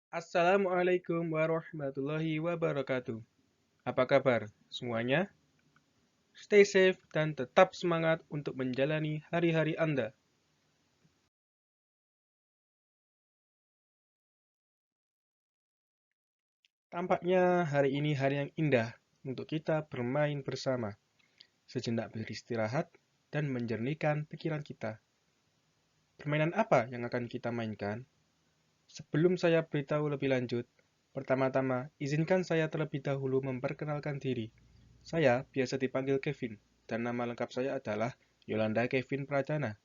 Assalamualaikum warahmatullahi wabarakatuh. Apa kabar semuanya? Stay safe dan tetap semangat untuk menjalani hari-hari Anda. Tampaknya hari ini hari yang indah untuk kita bermain bersama, sejenak beristirahat, dan menjernihkan pikiran kita. Permainan apa yang akan kita mainkan? Sebelum saya beritahu lebih lanjut, pertama-tama izinkan saya terlebih dahulu memperkenalkan diri. Saya biasa dipanggil Kevin, dan nama lengkap saya adalah Yolanda Kevin Pradana.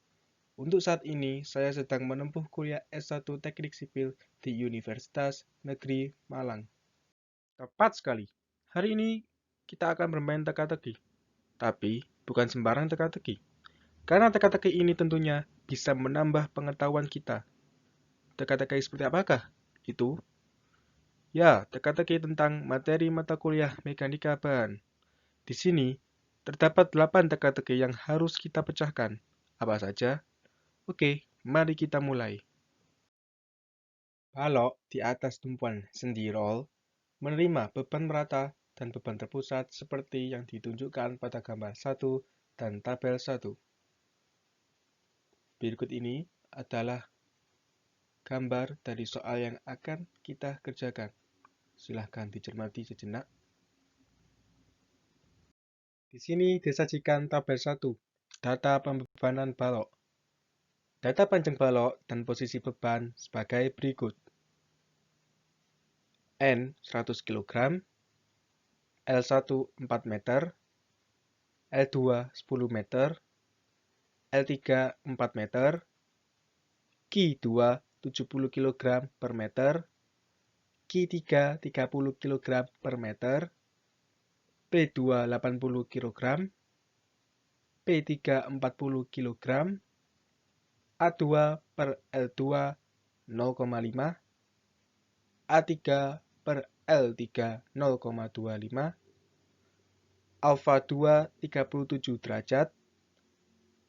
Untuk saat ini, saya sedang menempuh kuliah S1 Teknik Sipil di Universitas Negeri Malang. Tepat sekali. Hari ini kita akan bermain teka-teki. Tapi, bukan sembarang teka-teki. Karena teka-teki ini tentunya bisa menambah pengetahuan kita. Teka-teki seperti apakah? Itu, ya, teka-teki tentang materi mata kuliah mekanika bahan. Di sini, terdapat 8 teka-teki yang harus kita pecahkan. Apa saja? Oke, mari kita mulai. Balok di atas tumpuan sendi roll menerima beban merata dan beban terpusat seperti yang ditunjukkan pada gambar 1 dan tabel 1. Berikut ini adalah gambar dari soal yang akan kita kerjakan. Silahkan dicermati sejenak. Di sini disajikan tabel 1, data pembebanan balok. Data panjang balok dan posisi beban sebagai berikut. N 100 kg, L1 4 meter, L2 10 meter, L3 4 meter, Q2 70 kg per meter, Q3 30 kg per meter, P2 80 kg, P3 40 kg, A2 per L2 0,5, A3 per L3 0,25, Alpha 2 37 derajat,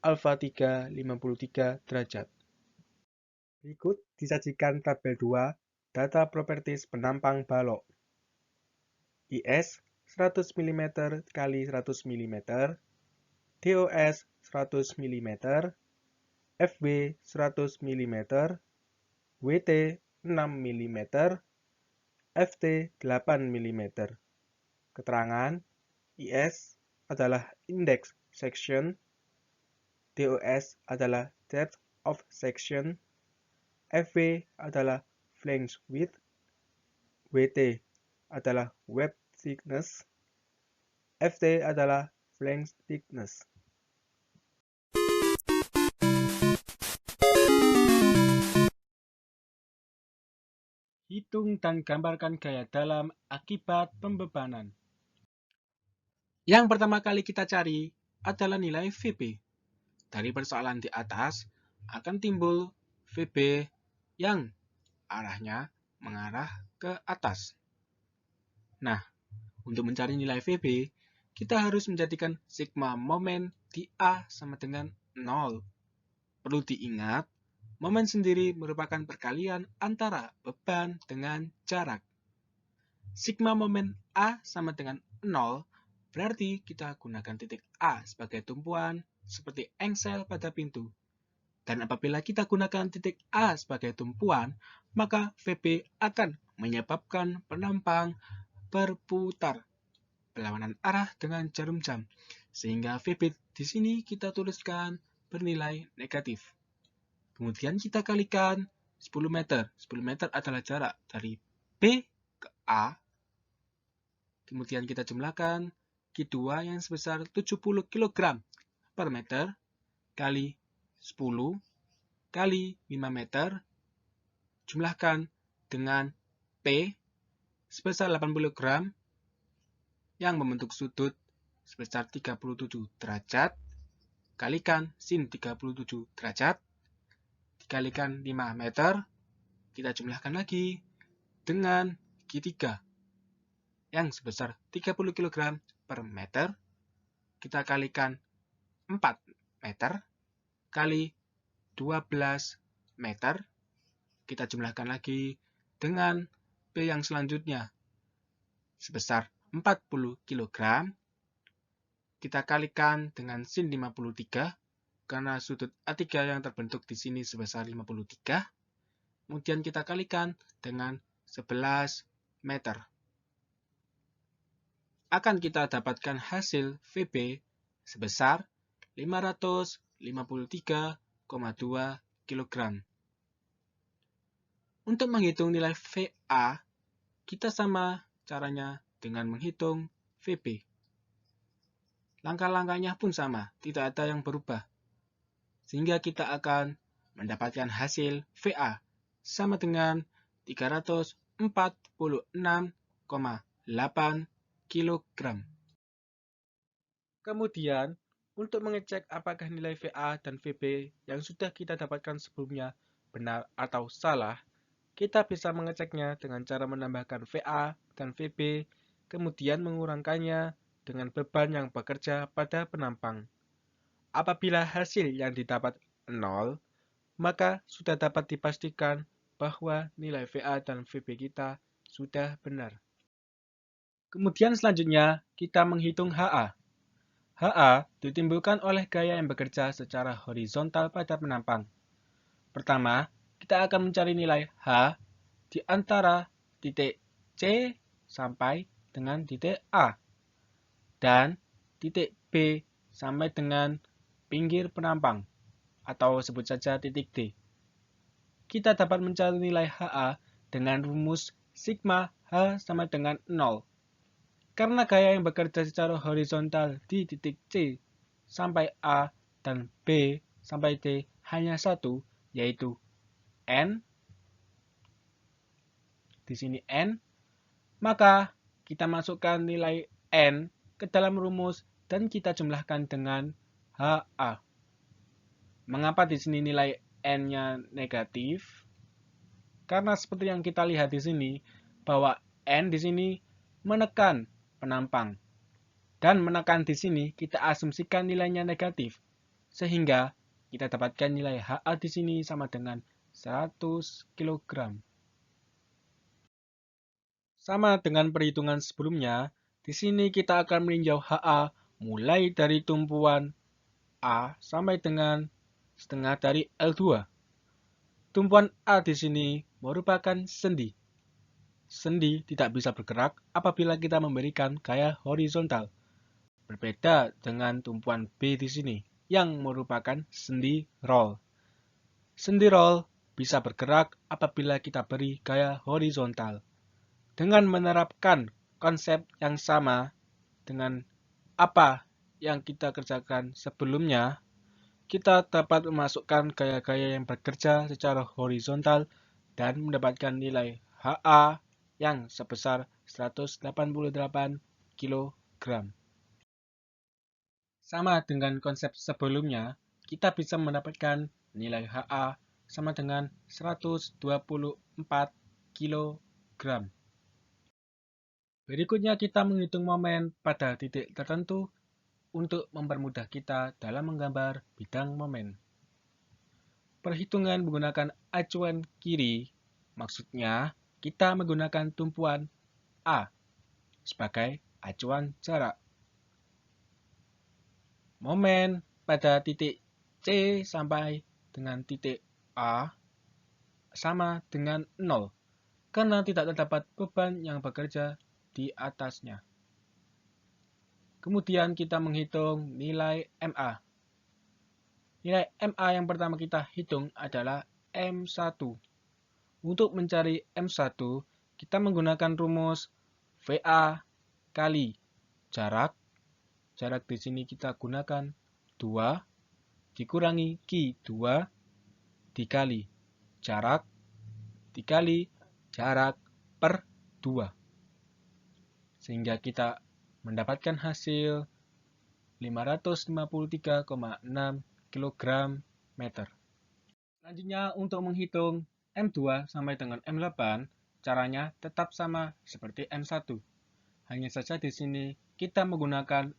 Alpha 3 53 derajat. Berikut disajikan tabel 2 data properties penampang balok. IS 100 mm kali 100 mm, DOS 100 mm, FB 100 mm, WT 6 mm, FT 8 mm. Keterangan IS adalah index section, DOS adalah depth of section, FB adalah flange width, WT adalah web thickness, FT adalah flange thickness. Hitung dan gambarkan gaya dalam akibat pembebanan. Yang pertama kali kita cari adalah nilai VB. Dari persoalan di atas akan timbul VB yang arahnya mengarah ke atas. Nah, untuk mencari nilai VB, kita harus menjadikan sigma momen di A sama dengan 0. Perlu diingat, momen sendiri merupakan perkalian antara beban dengan jarak. Sigma momen A sama dengan 0, berarti kita gunakan titik A sebagai tumpuan seperti engsel pada pintu. Dan apabila kita gunakan titik A sebagai tumpuan, maka VB akan menyebabkan penampang berputar berlawanan arah dengan jarum jam. Sehingga VB di sini kita tuliskan bernilai negatif. Kemudian kita kalikan 10 meter. 10 meter adalah jarak dari B ke A. Kemudian kita jumlahkan Q2 yang sebesar 70 kg per meter kali 10 kali 5 meter. Jumlahkan dengan P sebesar 80 gram yang membentuk sudut sebesar 37 derajat. Kalikan sin 37 derajat. Dikalikan 5 meter. Kita jumlahkan lagi dengan Q3 yang sebesar 30 kg per meter. Kita kalikan 4 meter kali 12 meter. Kita jumlahkan lagi dengan P yang selanjutnya sebesar 40 kg, kita kalikan dengan sin 53 karena sudut A3 yang terbentuk di sini sebesar 53. Kemudian kita kalikan dengan 11 meter. Akan kita dapatkan hasil VB sebesar 553,2 kg. Untuk menghitung nilai VA, kita sama caranya dengan menghitung VB. Langkah-langkahnya pun sama, tidak ada yang berubah. Sehingga kita akan mendapatkan hasil VA sama dengan 346,8 kg. Kemudian, untuk mengecek apakah nilai VA dan VB yang sudah kita dapatkan sebelumnya benar atau salah, kita bisa mengeceknya dengan cara menambahkan VA dan VB, kemudian mengurangkannya dengan beban yang bekerja pada penampang. Apabila hasil yang didapat 0, maka sudah dapat dipastikan bahwa nilai VA dan VB kita sudah benar. Kemudian selanjutnya, kita menghitung HA. HA ditimbulkan oleh gaya yang bekerja secara horizontal pada penampang. Pertama, kita akan mencari nilai H di antara titik C sampai dengan titik A dan titik B sampai dengan pinggir penampang atau sebut saja titik D. Kita dapat mencari nilai HA dengan rumus sigma H sama dengan 0. Karena gaya yang bekerja secara horizontal di titik C sampai A dan B sampai D hanya satu, yaitu N. Di sini N, maka kita masukkan nilai N ke dalam rumus dan kita jumlahkan dengan HA. Mengapa di sini nilai N-nya negatif? Karena seperti yang kita lihat di sini, bahwa N di sini menekan penampang. Dan menekan di sini kita asumsikan nilainya negatif. Sehingga kita dapatkan nilai HA di sini sama dengan 100 kg. Sama dengan perhitungan sebelumnya, di sini kita akan meninjau HA mulai dari tumpuan A sampai dengan setengah dari L2. Tumpuan A di sini merupakan sendi. Sendi tidak bisa bergerak apabila kita memberikan gaya horizontal. Berbeda dengan tumpuan B di sini, yang merupakan sendi roll. Sendi roll bisa bergerak apabila kita beri gaya horizontal. Dengan menerapkan konsep yang sama dengan apa yang kita kerjakan sebelumnya, kita dapat memasukkan gaya-gaya yang bekerja secara horizontal dan mendapatkan nilai HA yang sebesar 188 kg. Sama dengan konsep sebelumnya, kita bisa mendapatkan nilai HA sama dengan 124 kg. Berikutnya kita menghitung momen pada titik tertentu untuk mempermudah kita dalam menggambar bidang momen. Perhitungan menggunakan acuan kiri, maksudnya kita menggunakan tumpuan A sebagai acuan jarak. Momen pada titik C sampai dengan titik A sama dengan 0, karena tidak terdapat beban yang bekerja di atasnya. Kemudian kita menghitung nilai MA. Nilai MA yang pertama kita hitung adalah M1. Untuk mencari M1, kita menggunakan rumus VA kali jarak. Jarak di sini kita gunakan 2 dikurangi Q2 dikali jarak dikali jarak per 2. Sehingga kita mendapatkan hasil 553,6 kg meter. Selanjutnya untuk menghitung M2 sampai dengan M8, caranya tetap sama seperti M1. Hanya saja di sini kita menggunakan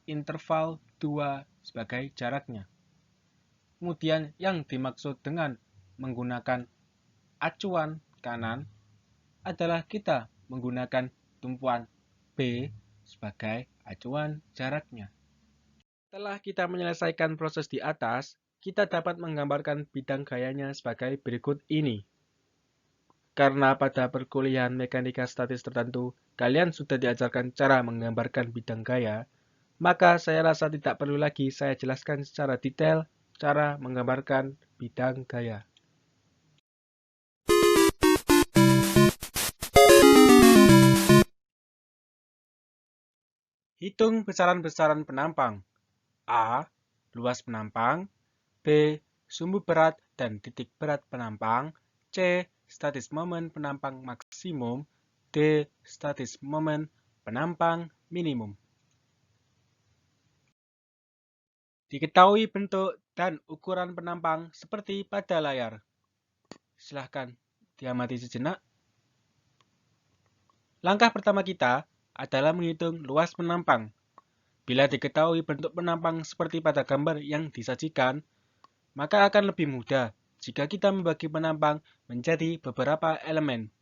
interval 2 sebagai jaraknya. Kemudian yang dimaksud dengan menggunakan acuan kanan adalah kita menggunakan tumpuan B sebagai acuan jaraknya. Setelah kita menyelesaikan proses di atas, kita dapat menggambarkan bidang gayanya sebagai berikut ini. Karena pada perkuliahan mekanika statis tertentu, kalian sudah diajarkan cara menggambarkan bidang gaya, maka saya rasa tidak perlu lagi saya jelaskan secara detail cara menggambarkan bidang gaya. Hitung besaran-besaran penampang. A. Luas penampang. B. Sumbu berat dan titik berat penampang. C. Statis momen penampang maksimum. D. Statis momen penampang minimum. Diketahui bentuk dan ukuran penampang seperti pada layar. Silahkan diamati sejenak. Langkah pertama kita adalah menghitung luas penampang. Bila diketahui bentuk penampang seperti pada gambar yang disajikan, maka akan lebih mudah jika kita membagi penampang menjadi beberapa elemen.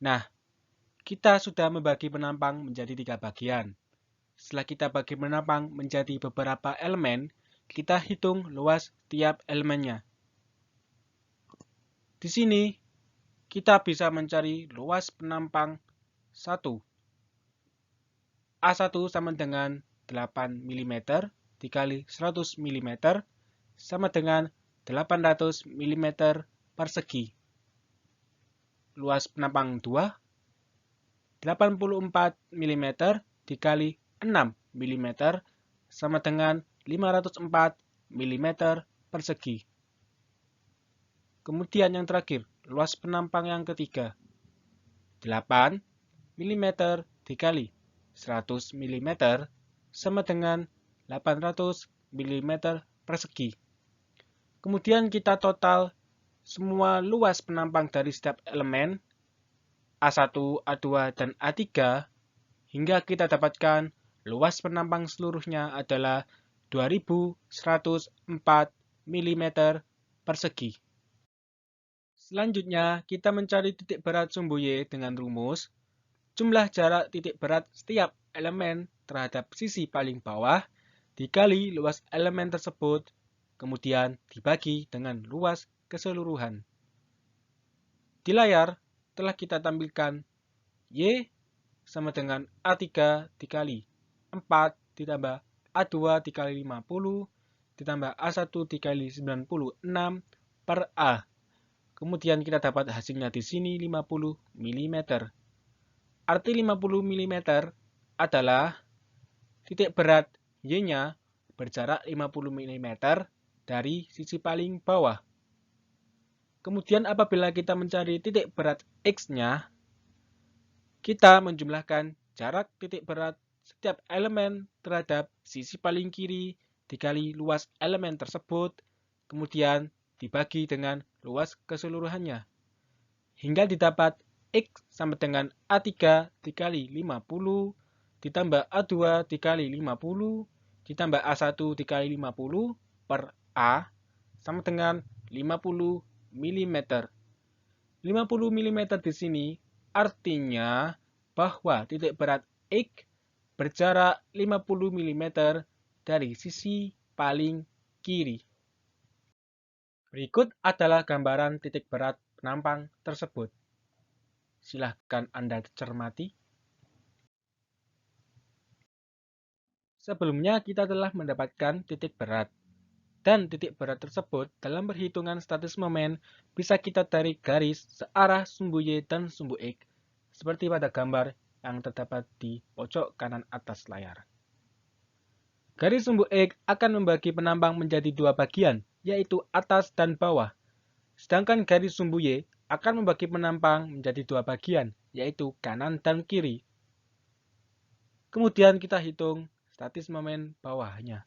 Nah, kita sudah membagi penampang menjadi 3 bagian. Setelah kita bagi penampang menjadi beberapa elemen, kita hitung luas tiap elemennya. Di sini, kita bisa mencari luas penampang 1. A1 sama dengan 8 mm dikali 100 mm sama dengan 800 mm persegi. Luas penampang 2, 84 mm dikali 6 mm sama dengan 504 mm persegi. Kemudian yang terakhir, luas penampang yang ketiga, 8 mm dikali 100 mm sama dengan 800 mm persegi. Kemudian kita total semua luas penampang dari setiap elemen A1, A2, dan A3 hingga kita dapatkan luas penampang seluruhnya adalah 2104 mm persegi. Selanjutnya, kita mencari titik berat sumbu Y dengan rumus jumlah jarak titik berat setiap elemen terhadap sisi paling bawah dikali luas elemen tersebut, kemudian dibagi dengan luas keseluruhan. Di layar telah kita tampilkan Y sama dengan A3 dikali 4 ditambah A2 dikali 50 ditambah A1 dikali 96 per A. Kemudian kita dapat hasilnya di sini 50 mm. Arti 50 mm adalah titik berat Y-nya berjarak 50 mm dari sisi paling bawah. Kemudian apabila kita mencari titik berat X-nya, kita menjumlahkan jarak titik berat setiap elemen terhadap sisi paling kiri dikali luas elemen tersebut, kemudian dibagi dengan luas keseluruhannya. Hingga didapat X sama dengan A3 dikali 50, ditambah A2 dikali 50, ditambah A1 dikali 50 per A, sama dengan 50 mm. 50 mm di sini artinya bahwa titik berat X berjarak 50 mm dari sisi paling kiri. Berikut adalah gambaran titik berat penampang tersebut. Silahkan Anda cermati. Sebelumnya kita telah mendapatkan titik berat. Dan titik berat tersebut dalam perhitungan statis momen bisa kita tarik garis searah sumbu Y dan sumbu X seperti pada gambar yang terdapat di pojok kanan atas layar. Garis sumbu X akan membagi penampang menjadi 2 bagian, yaitu atas dan bawah. Sedangkan garis sumbu Y akan membagi penampang menjadi 2 bagian, yaitu kanan dan kiri. Kemudian kita hitung statis momen bawahnya.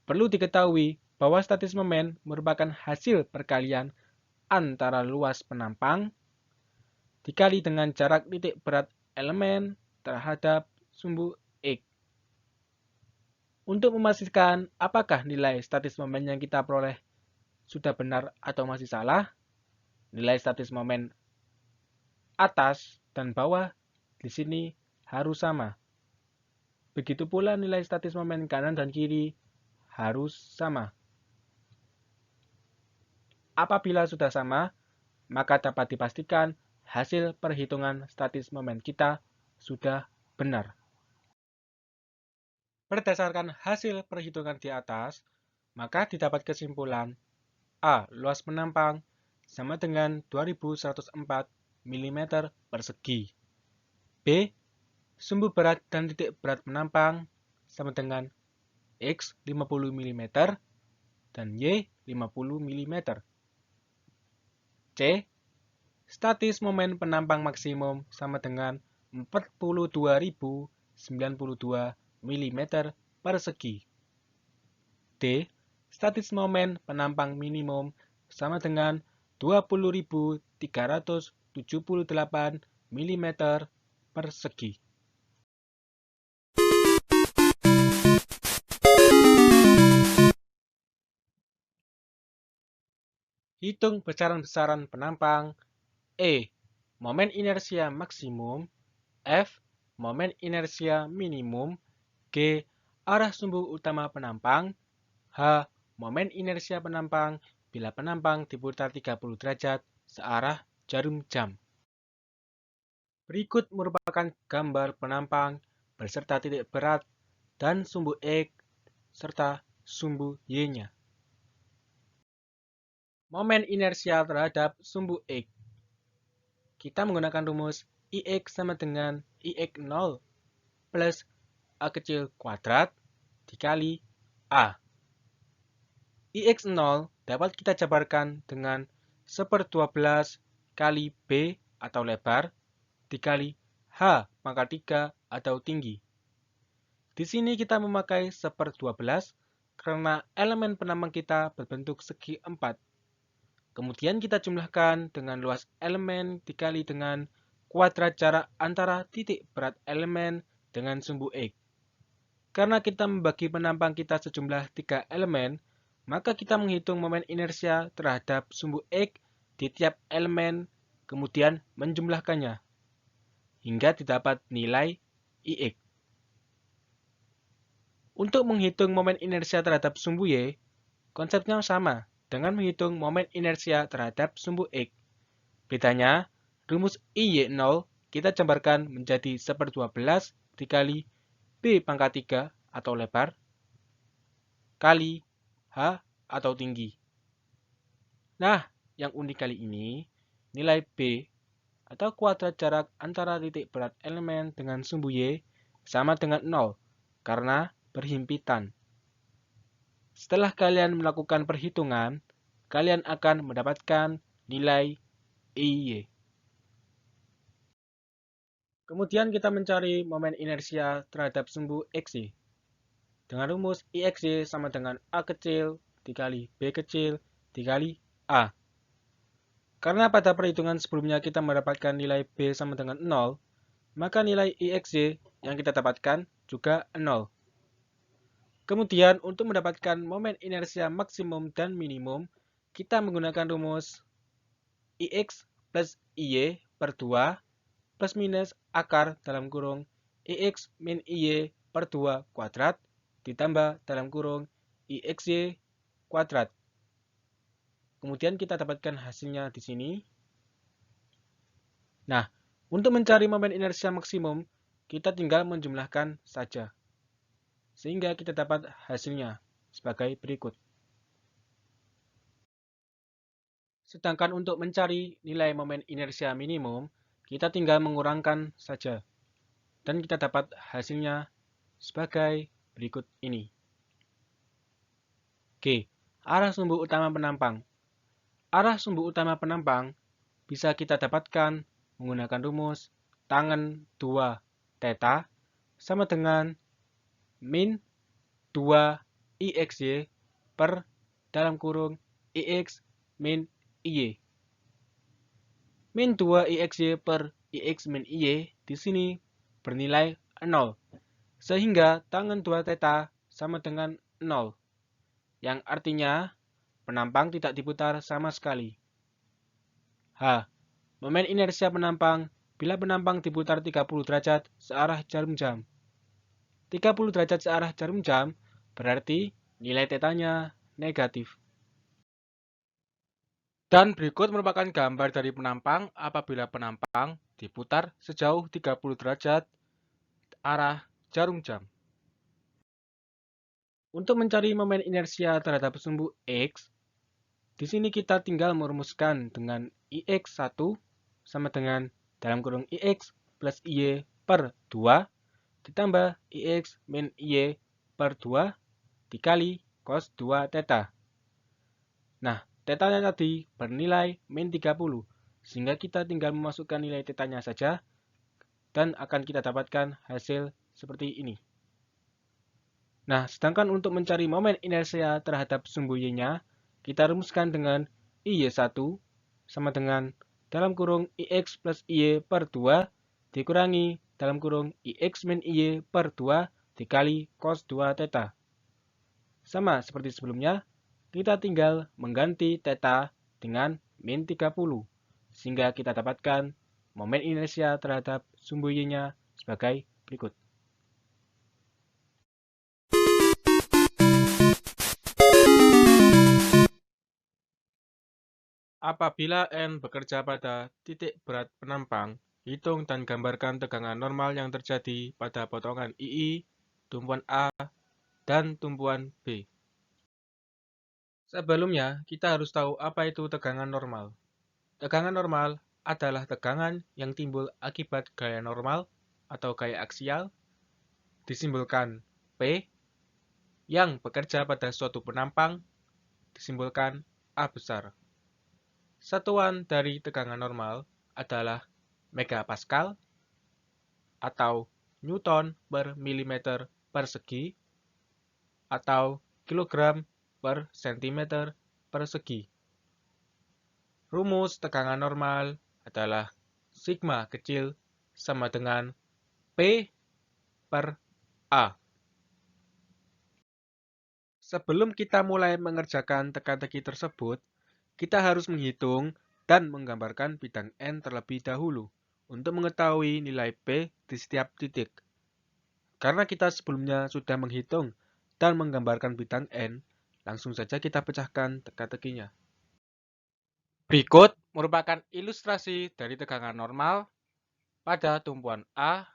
Perlu diketahui bahwa statis momen merupakan hasil perkalian antara luas penampang dikali dengan jarak titik berat elemen terhadap sumbu X. Untuk memastikan apakah nilai statis momen yang kita peroleh sudah benar atau masih salah, nilai statis momen atas dan bawah di sini harus sama. Begitu pula nilai statis momen kanan dan kiri harus sama. Apabila sudah sama, maka dapat dipastikan hasil perhitungan statis momen kita sudah benar. Berdasarkan hasil perhitungan di atas, maka didapat kesimpulan A. Luas penampang sama dengan 2104 mm persegi. B. Sumbu berat dan titik berat penampang sama dengan X 50 mm dan Y 50 mm. C. Statis momen penampang maksimum sama dengan 42.092 mm persegi. D. Statis momen penampang minimum sama dengan 20.378 mm persegi. Hitung besaran-besaran penampang. E. Momen inersia maksimum. F. Momen inersia minimum. G. Arah sumbu utama penampang. H. Momen inersia penampang bila penampang diputar 30 derajat searah jarum jam. Berikut merupakan gambar penampang beserta titik berat dan sumbu X serta sumbu Y-nya. Momen inersia terhadap sumbu X. Kita menggunakan rumus IX sama dengan IX0 plus A kecil kuadrat dikali A. IX0 dapat kita jabarkan dengan 1/12 kali B atau lebar dikali H pangkat 3 atau tinggi. Di sini kita memakai 1/12 karena elemen penampang kita berbentuk segi 4. Kemudian kita jumlahkan dengan luas elemen dikali dengan kuadrat jarak antara titik berat elemen dengan sumbu X. Karena kita membagi penampang kita sejumlah 3 elemen, maka kita menghitung momen inersia terhadap sumbu X di tiap elemen, kemudian menjumlahkannya, hingga didapat nilai IX. Untuk menghitung momen inersia terhadap sumbu Y, konsepnya sama dengan menghitung momen inersia terhadap sumbu X. Bedanya, rumus IY0 kita jabarkan menjadi 1/12 dikali B pangkat 3 atau lebar kali H atau tinggi. Nah, yang unik kali ini, nilai B atau kuadrat jarak antara titik berat elemen dengan sumbu Y sama dengan 0 karena berhimpitan. Setelah kalian melakukan perhitungan, kalian akan mendapatkan nilai IY. Kemudian kita mencari momen inersia terhadap sumbu XY. Dengan rumus IXY sama dengan A kecil dikali B kecil dikali A. Karena pada perhitungan sebelumnya kita mendapatkan nilai B sama dengan 0, maka nilai IXY yang kita dapatkan juga 0. Kemudian untuk mendapatkan momen inersia maksimum dan minimum, kita menggunakan rumus IX plus IY per 2 plus minus akar dalam kurung IX min IY per 2 kuadrat ditambah dalam kurung IXY kuadrat. Kemudian kita dapatkan hasilnya di sini. Nah, untuk mencari momen inersia maksimum, kita tinggal menjumlahkan saja. Sehingga kita dapat hasilnya sebagai berikut. Sedangkan untuk mencari nilai momen inersia minimum, kita tinggal mengurangkan saja. Dan kita dapat hasilnya sebagai berikut ini. G. Arah sumbu utama penampang. Arah sumbu utama penampang bisa kita dapatkan menggunakan rumus tangen 2 theta sama dengan min 2 IXY per dalam kurung IX min IY. Min 2 IXY per IX min IY di sini bernilai 0. Sehingga tangen 2 theta sama dengan 0. Yang artinya penampang tidak diputar sama sekali. H. momen inersia penampang bila penampang diputar 30 derajat searah jarum jam. 30 derajat searah jarum jam berarti nilai tetanya negatif. Dan berikut merupakan gambar dari penampang apabila penampang diputar sejauh 30 derajat arah jarum jam. Untuk mencari momen inersia terhadap sumbu X, di sini kita tinggal merumuskan dengan IX1 sama dengan dalam kurung IX plus IY per 2 ditambah IX min IY per 2 dikali cos 2 theta. Nah, tetanya tadi bernilai min 30, sehingga kita tinggal memasukkan nilai tetanya saja dan akan kita dapatkan hasil seperti ini. Nah, sedangkan untuk mencari momen inersia terhadap sumbu Y-nya, kita rumuskan dengan IY1 sama dengan dalam kurung IX plus IY per 2 dikurangi dalam kurung IX min IY per 2 dikali cos 2 theta. Sama seperti sebelumnya, kita tinggal mengganti theta dengan min 30, sehingga kita dapatkan momen inersia terhadap sumbu Y-nya sebagai berikut. Apabila N bekerja pada titik berat penampang, hitung dan gambarkan tegangan normal yang terjadi pada potongan II, tumpuan A, dan tumpuan B. Sebelumnya, kita harus tahu apa itu tegangan normal. Tegangan normal adalah tegangan yang timbul akibat gaya normal atau gaya aksial, disimbolkan P, yang bekerja pada suatu penampang, disimbolkan A besar. Satuan dari tegangan normal adalah megapascal atau newton per milimeter persegi atau kilogram per sentimeter persegi. Rumus tegangan normal adalah sigma kecil sama dengan P per A. Sebelum kita mulai mengerjakan teka-teki tersebut, kita harus menghitung dan menggambarkan bidang N terlebih dahulu untuk mengetahui nilai P di setiap titik. Karena kita sebelumnya sudah menghitung dan menggambarkan bidang N, langsung saja kita pecahkan teka-tekinya. Berikut merupakan ilustrasi dari tegangan normal pada tumpuan A,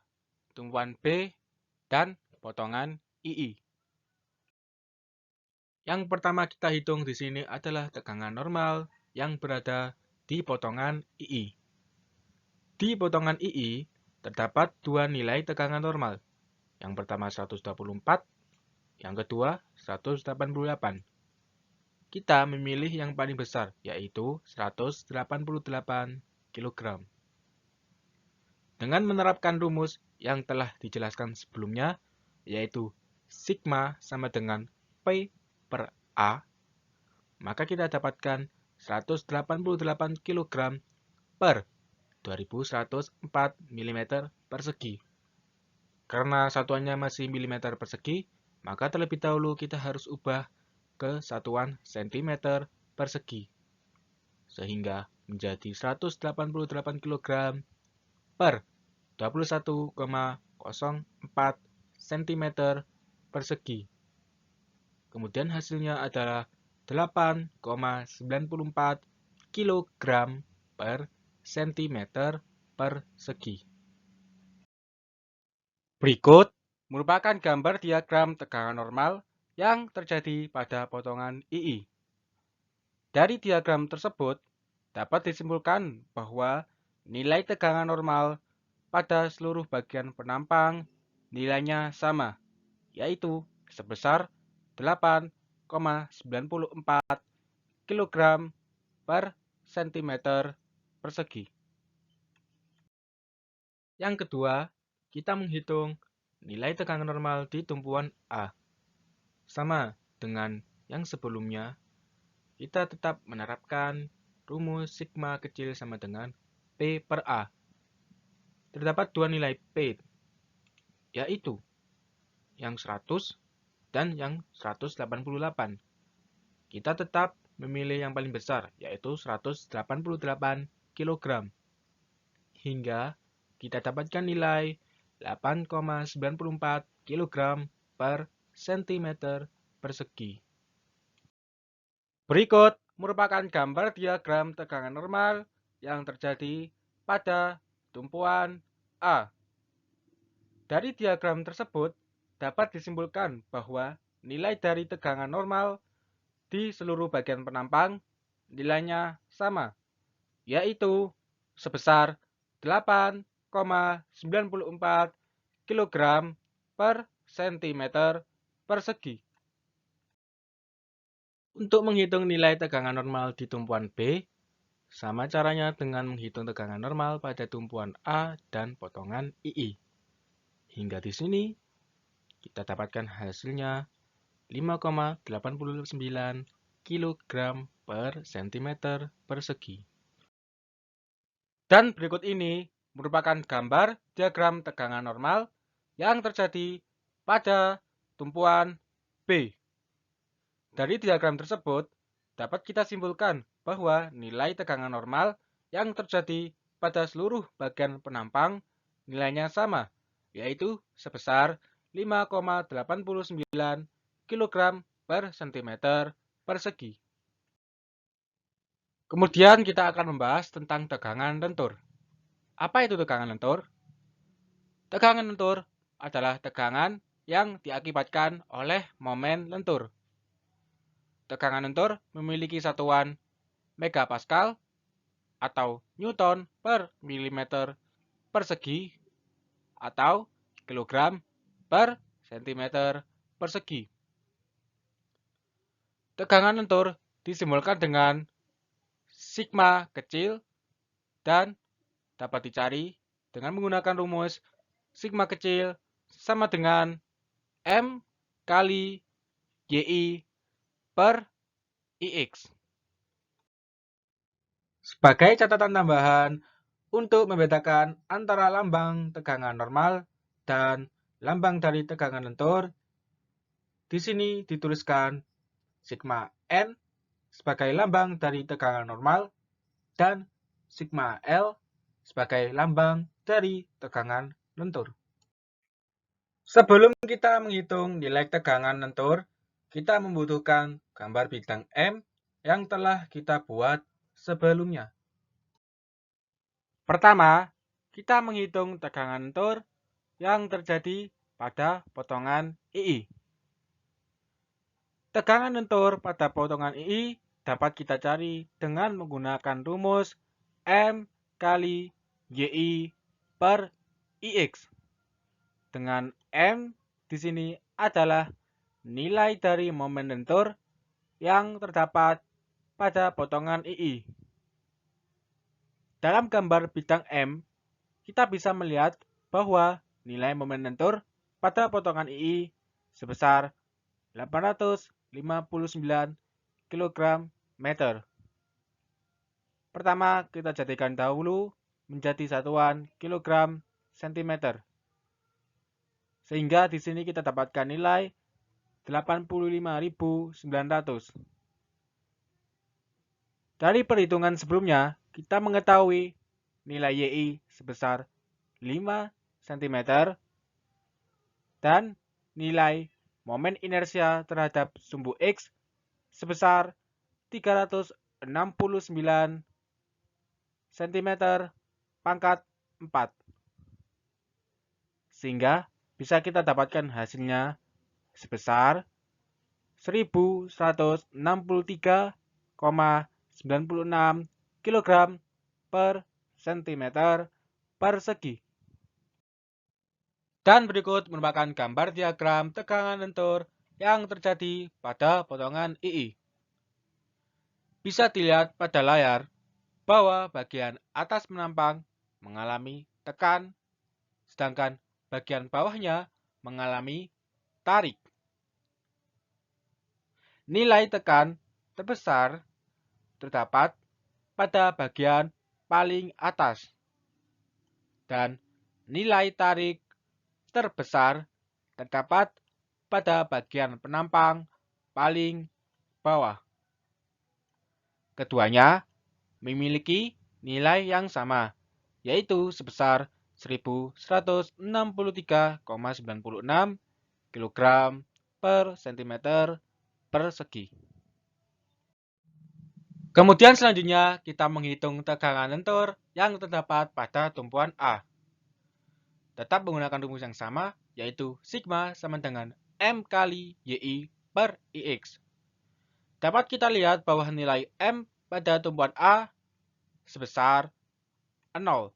tumpuan B, dan potongan II. Yang pertama kita hitung di sini adalah tegangan normal yang berada di potongan II. Di potongan II terdapat dua nilai tegangan normal. Yang pertama 124, yang kedua 188. Kita memilih yang paling besar, yaitu 188 kg. Dengan menerapkan rumus yang telah dijelaskan sebelumnya, yaitu sigma sama dengan P per A, maka kita dapatkan 188 kg per 2104 mm persegi. Karena satuannya masih mm persegi, maka terlebih dahulu kita harus ubah ke satuan cm persegi. Sehingga menjadi 188 kg per 21,04 cm persegi. Kemudian hasilnya adalah 8,94 kg per cm persegi. Berikut merupakan gambar diagram tegangan normal yang terjadi pada potongan II. Dari diagram tersebut, dapat disimpulkan bahwa nilai tegangan normal pada seluruh bagian penampang nilainya sama, yaitu sebesar 8,94 kg per cm persegi. Yang kedua, kita menghitung nilai tegangan normal di tumpuan A. Sama dengan yang sebelumnya, kita tetap menerapkan rumus sigma kecil sama dengan P per A. Terdapat dua nilai P, yaitu yang 100 dan yang 188. Kita tetap memilih yang paling besar, yaitu 188 kg. hingga kita dapatkan nilai 8,94 kg per cm persegi. Berikut merupakan gambar diagram tegangan normal yang terjadi pada tumpuan A. Dari diagram tersebut dapat disimpulkan bahwa nilai dari tegangan normal di seluruh bagian penampang nilainya sama, yaitu sebesar 8,94 kg per cm persegi. Untuk menghitung nilai tegangan normal di tumpuan B, sama caranya dengan menghitung tegangan normal pada tumpuan A dan potongan II. Hingga di sini, kita dapatkan hasilnya 5,89 kg per cm persegi. Dan berikut ini merupakan gambar diagram tegangan normal yang terjadi pada tumpuan B. Dari diagram tersebut, dapat kita simpulkan bahwa nilai tegangan normal yang terjadi pada seluruh bagian penampang nilainya sama, yaitu sebesar 5,89 kg per cm persegi. Kemudian kita akan membahas tentang tegangan lentur. Apa itu tegangan lentur? Tegangan lentur adalah tegangan yang diakibatkan oleh momen lentur. Tegangan lentur memiliki satuan megapascal atau newton per milimeter persegi atau kilogram per sentimeter persegi. Tegangan lentur disimbolkan dengan sigma kecil dan dapat dicari dengan menggunakan rumus sigma kecil sama dengan M kali YI per IX. Sebagai catatan tambahan, untuk membedakan antara lambang tegangan normal dan lambang dari tegangan lentur, di sini dituliskan sigma N sebagai lambang dari tegangan normal dan sigma L sebagai lambang dari tegangan lentur. Sebelum kita menghitung nilai tegangan lentur, kita membutuhkan gambar bidang M yang telah kita buat sebelumnya. Pertama, kita menghitung tegangan lentur yang terjadi pada potongan II. Tegangan lentur pada potongan II dapat kita cari dengan menggunakan rumus M kali YI per IX. Dengan M di sini adalah nilai dari momen lentur yang terdapat pada potongan II. Dalam gambar bidang M, kita bisa melihat bahwa nilai momen lentur pada potongan II sebesar 859 kg meter. Pertama, kita jadikan dahulu menjadi satuan kilogram sentimeter. Sehingga di sini kita dapatkan nilai 85.900. Dari perhitungan sebelumnya, kita mengetahui nilai YI sebesar 5 cm dan nilai momen inersia terhadap sumbu X sebesar 369 cm pangkat 4. Sehingga bisa kita dapatkan hasilnya sebesar 1163,96 kg per cm persegi. Dan berikut merupakan gambar diagram tegangan lentur yang terjadi pada potongan II. Bisa dilihat pada layar bahwa bagian atas penampang mengalami tekan, sedangkan bagian bawahnya mengalami tarik. Nilai tekan terbesar terdapat pada bagian paling atas dan nilai tarik terbesar terdapat pada bagian penampang paling bawah. Keduanya memiliki nilai yang sama, yaitu sebesar 1163,96 kg per cm persegi. Kemudian selanjutnya kita menghitung tegangan lentur yang terdapat pada tumpuan A. Tetap menggunakan rumus yang sama, yaitu sigma sama dengan M kali YI per IX. Dapat kita lihat bahwa nilai M pada tumpuan A sebesar 0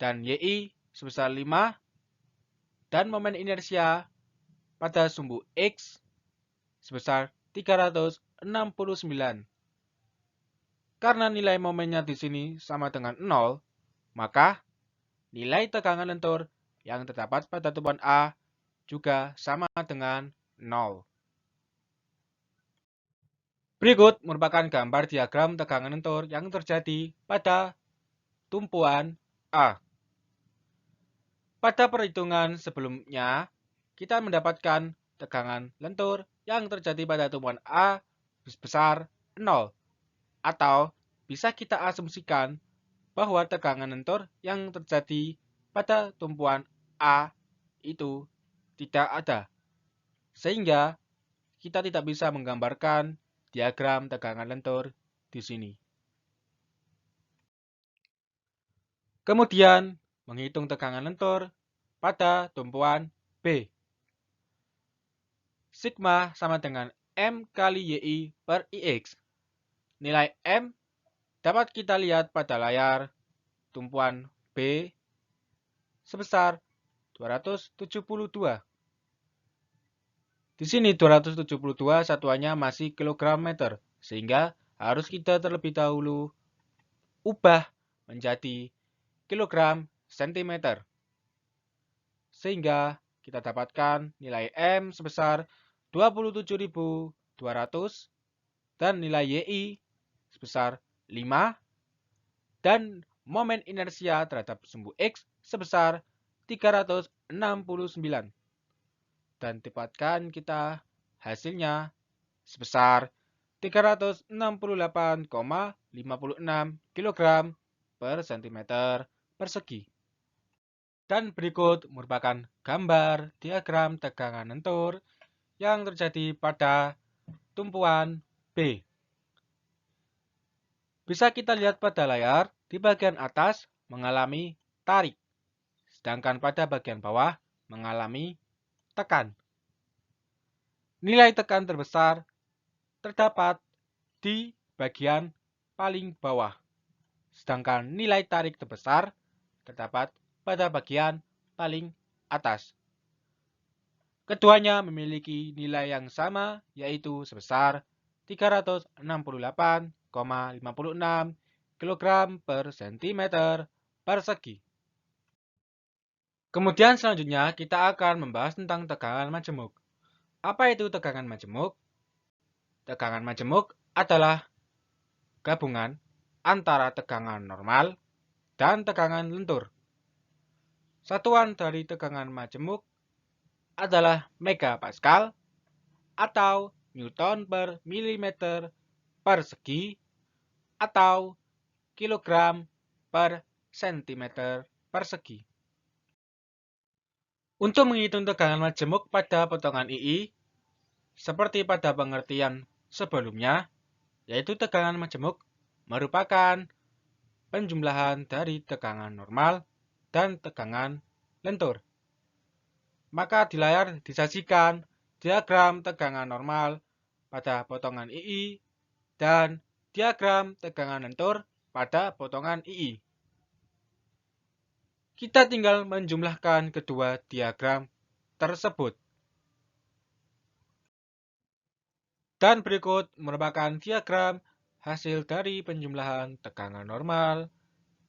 dan YI sebesar 5 dan momen inersia pada sumbu X sebesar 369. Karena nilai momennya di sini sama dengan 0, maka nilai tegangan lentur yang terdapat pada tumpuan A juga sama dengan 0. Berikut merupakan gambar diagram tegangan lentur yang terjadi pada tumpuan A. Pada perhitungan sebelumnya, kita mendapatkan tegangan lentur yang terjadi pada tumpuan A sebesar 0. Atau bisa kita asumsikan bahwa tegangan lentur yang terjadi pada tumpuan A itu tidak ada. Sehingga kita tidak bisa menggambarkan diagram tegangan lentur di sini. Kemudian, menghitung tegangan lentur pada tumpuan B. Sigma sama dengan M kali YI per IX. Nilai M dapat kita lihat pada layar tumpuan B sebesar 272. Di sini 272 satuannya masih kilogram meter, sehingga harus kita terlebih dahulu ubah menjadi kilogram sentimeter. Sehingga kita dapatkan nilai M sebesar 27.200 dan nilai YI sebesar 5 dan momen inersia terhadap sumbu X sebesar 369. Dan dapatkan kita hasilnya sebesar 368,56 kg per cm persegi. Dan berikut merupakan gambar diagram tegangan lentur yang terjadi pada tumpuan B. Bisa kita lihat pada layar, di bagian atas mengalami tarik, sedangkan pada bagian bawah mengalami tekan. Nilai tekan terbesar terdapat di bagian paling bawah, sedangkan nilai tarik terbesar terdapat pada bagian paling atas. Keduanya memiliki nilai yang sama, yaitu sebesar 368,56 kg per cm persegi. Kemudian selanjutnya kita akan membahas tentang tegangan majemuk. Apa itu tegangan majemuk? Tegangan majemuk adalah gabungan antara tegangan normal dan tegangan lentur. Satuan dari tegangan majemuk adalah megapascal atau newton per milimeter persegi atau kilogram per sentimeter persegi. Untuk menghitung tegangan majemuk pada potongan II, seperti pada pengertian sebelumnya, yaitu tegangan majemuk merupakan penjumlahan dari tegangan normal dan tegangan lentur. Maka di layar disajikan diagram tegangan normal pada potongan II dan diagram tegangan lentur pada potongan II. Kita tinggal menjumlahkan kedua diagram tersebut. Dan berikut merupakan diagram hasil dari penjumlahan tegangan normal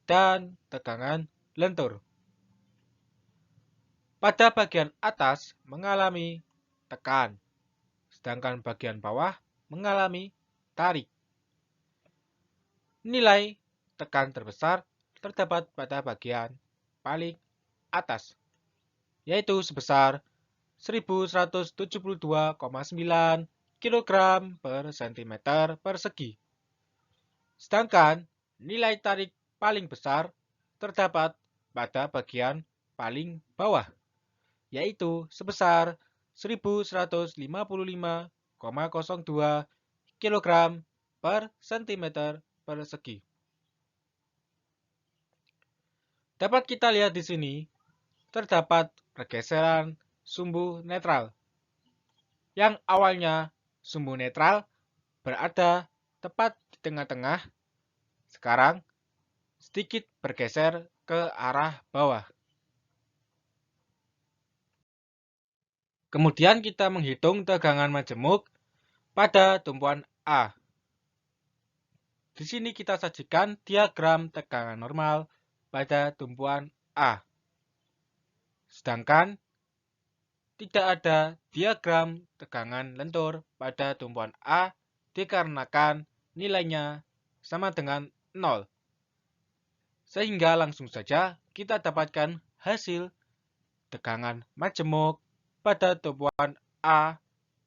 dan tegangan lentur. Pada bagian atas mengalami tekan, sedangkan bagian bawah mengalami tarik. Nilai tekan terbesar terdapat pada bagian paling atas, yaitu sebesar 1172,9 kg per cm persegi. Sedangkan nilai tarik paling besar terdapat pada bagian paling bawah, yaitu sebesar 1155,02 kg per cm persegi. Dapat kita lihat di sini, terdapat pergeseran sumbu netral. Yang awalnya sumbu netral berada tepat di tengah-tengah, sekarang sedikit bergeser ke arah bawah. Kemudian kita menghitung tegangan majemuk pada tumpuan A. Di sini kita sajikan diagram tegangan normal pada tumpuan A. Sedangkan tidak ada diagram tegangan lentur pada tumpuan A dikarenakan nilainya sama dengan 0. Sehingga langsung saja kita dapatkan hasil tegangan majemuk pada tumpuan A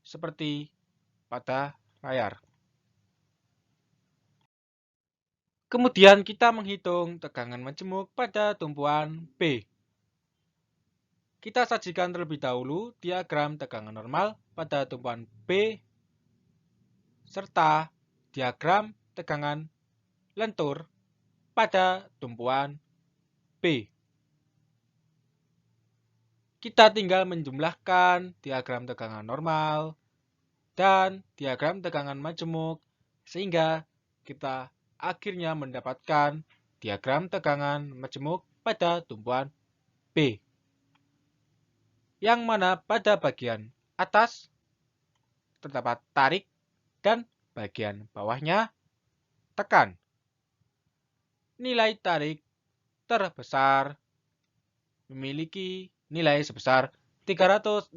seperti pada layar. Kemudian kita menghitung tegangan majemuk pada tumpuan B. Kita sajikan terlebih dahulu diagram tegangan normal pada tumpuan B serta diagram tegangan lentur pada tumpuan B. Kita tinggal menjumlahkan diagram tegangan normal dan diagram tegangan majemuk sehingga kita akhirnya mendapatkan diagram tegangan majemuk pada tumpuan B. Yang mana pada bagian atas terdapat tarik dan bagian bawahnya tekan. Nilai tarik terbesar memiliki nilai sebesar 362,67.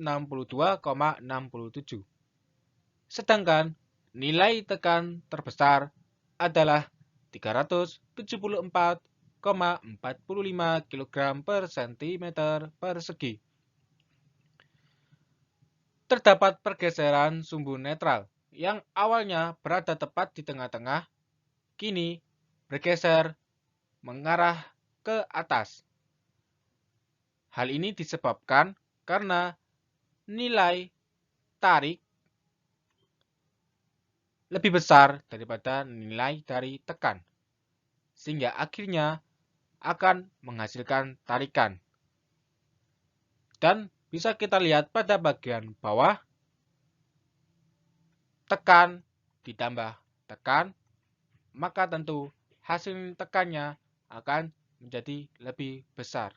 Sedangkan nilai tekan terbesar adalah 374,45 kg per cm persegi. Terdapat pergeseran sumbu netral yang awalnya berada tepat di tengah-tengah, kini bergeser mengarah ke atas. Hal ini disebabkan karena nilai tarik lebih besar daripada nilai dari tekan, sehingga akhirnya akan menghasilkan tarikan. Dan bisa kita lihat pada bagian bawah, tekan ditambah tekan, maka tentu hasil tekannya akan menjadi lebih besar.